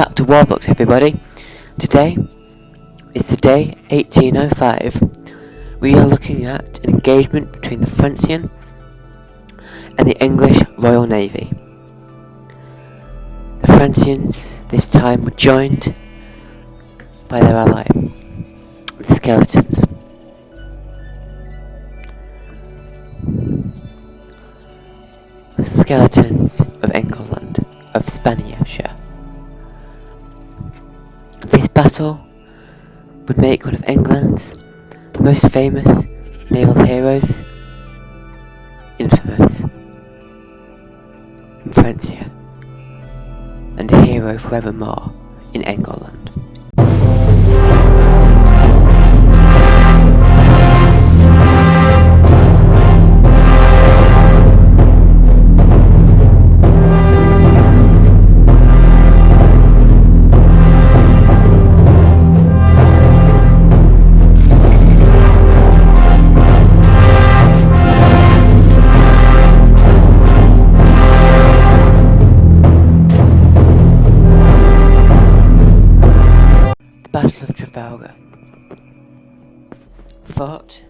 back to War Books, everybody. Today is the day 1805. We are looking at an engagement between the Frenchian and the English Royal Navy. The Frenchians this time were joined by their ally, the Skeletons. The Skeletons of England, of Spaniarshire. This battle would make one of England's most famous naval heroes infamous in Francia, and a hero forevermore in England. Battle of Trafalgar, fought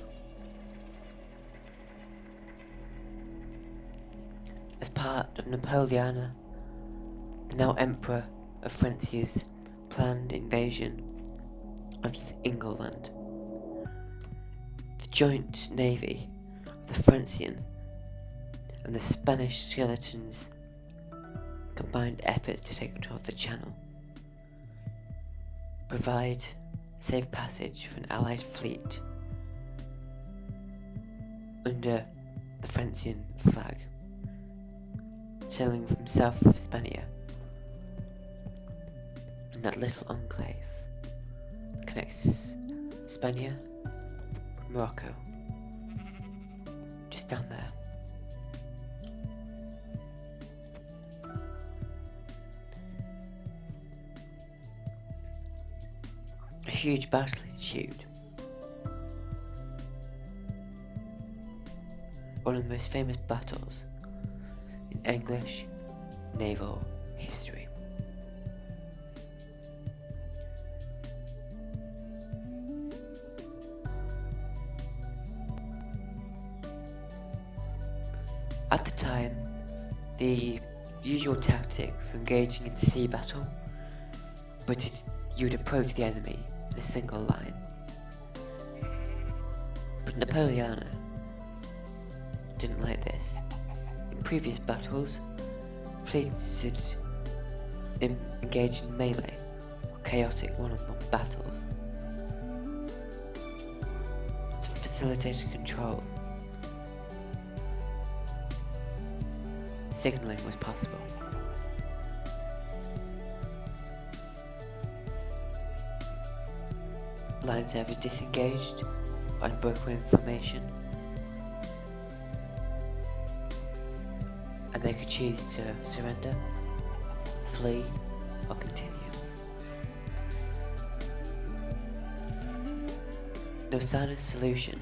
as part of Napoleon, the now Emperor of France's planned invasion of England. The joint navy of the Frenchian and the Spanish Skeletons combined efforts to take control of the Channel, provide safe passage for an Allied fleet under the Frenchian flag, sailing from south of Spania, in that little enclave that connects Spania with Morocco, just down there. A huge battle ensued. One of the most famous battles in English naval history. At the time, the usual tactic for engaging in sea battle, but you would approach the enemy in a single line. But Napoleon didn't like this. In previous battles, fleets had engaged in melee, or chaotic one-on-one battles. To facilitate control, signalling was possible. Lines either disengaged or unbroken formation, and they could choose to surrender, flee, or continue. Nelsana's solution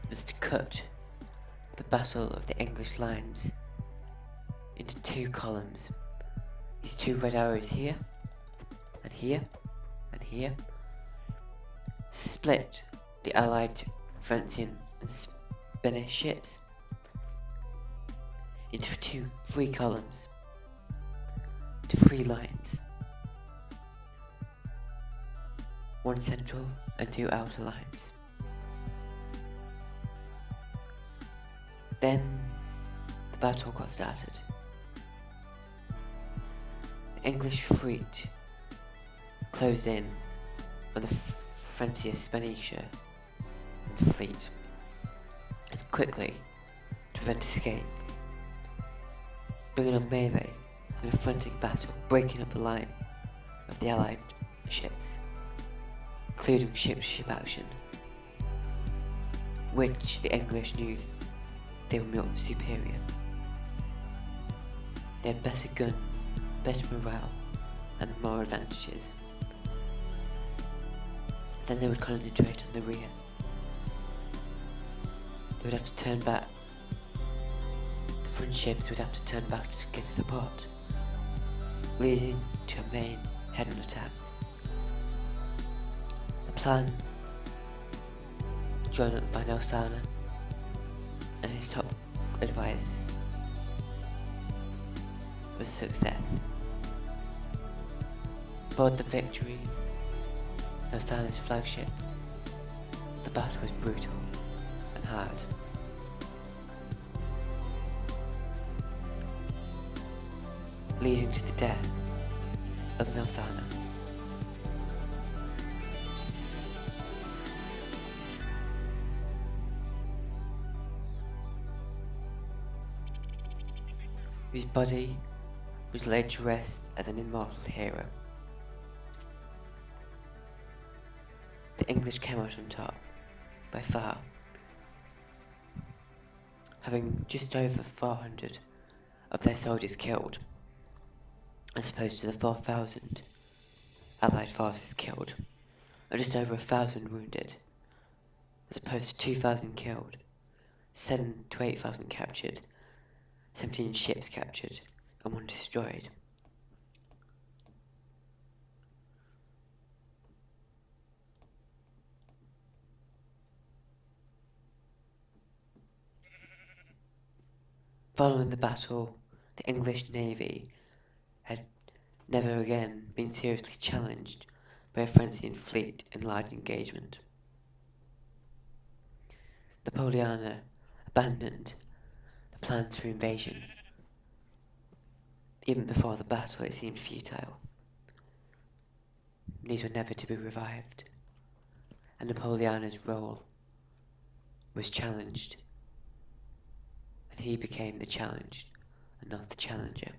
was to cut the battle of the English lines into two columns. These two red arrows here, and here, and here, split the Allied Frenchian and Spanish ships into three columns, to three lines, one central and two outer lines. Then the battle got started. The English fleet closed in on the Frenchian Spanish fleet as quickly to prevent escape, bringing on melee and a frantic battle, breaking up the line of the Allied ships, including ship-to-ship action, which the English knew they were more superior. They had better guns, better morale, and more advantages. Then they would concentrate on the rear. They would have to turn back. The front ships would have to turn back to give support, leading to a main head-on attack. The plan, drawn up by Nelsana and his top advisors, was a success. Aboard the Victory, Nelsana's flagship, the battle was brutal and hard. Leading to the death of Nelsana. His body was laid to rest as an immortal hero. The English came out on top, by far, having just over 400 of their soldiers killed, as opposed to the 4,000 Allied forces killed, or just over 1,000 wounded, as opposed to 2,000 killed, 7,000 to 8,000 captured, 17 ships captured, and 1 destroyed. Following the battle, the English Navy had never again been seriously challenged by a French fleet in large engagement. Napoleon abandoned the plans for invasion. Even before the battle it seemed futile. These were never to be revived, and Napoleon's role was challenged, and he became the challenged and not the challenger.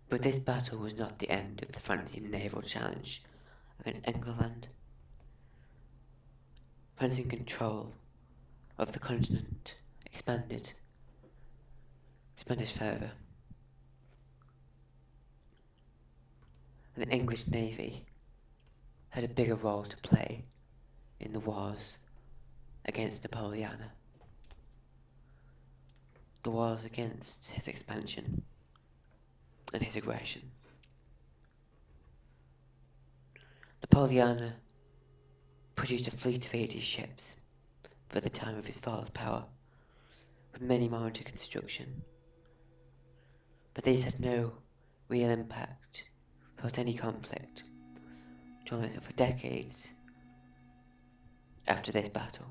But this battle was not the end of the French naval challenge against England. France in control of the continent expanded further, and the English Navy had a bigger role to play in the wars against Napoleon, the wars against his expansion and his aggression. Napoleon produced a fleet of 80 ships by the time of his fall of power, with many more under construction. But these had no real impact without any conflict, drawn out for decades after this battle.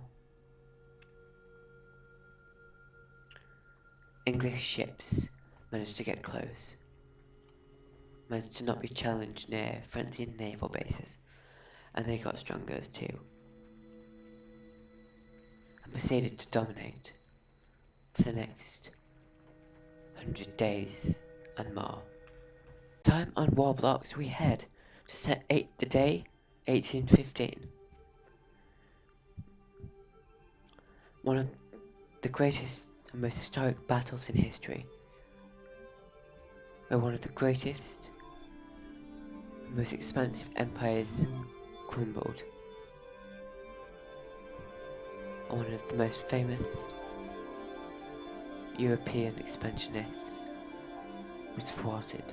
English ships managed to get close, managed to not be challenged near French naval bases, and they got stronger too, and proceeded to dominate for the next 100 days and more. Time on war blocks, we head to set the day 1815. One of the greatest and most historic battles in history, where one of the greatest and most expansive empires crumbled, and one of the most famous European expansionists was thwarted.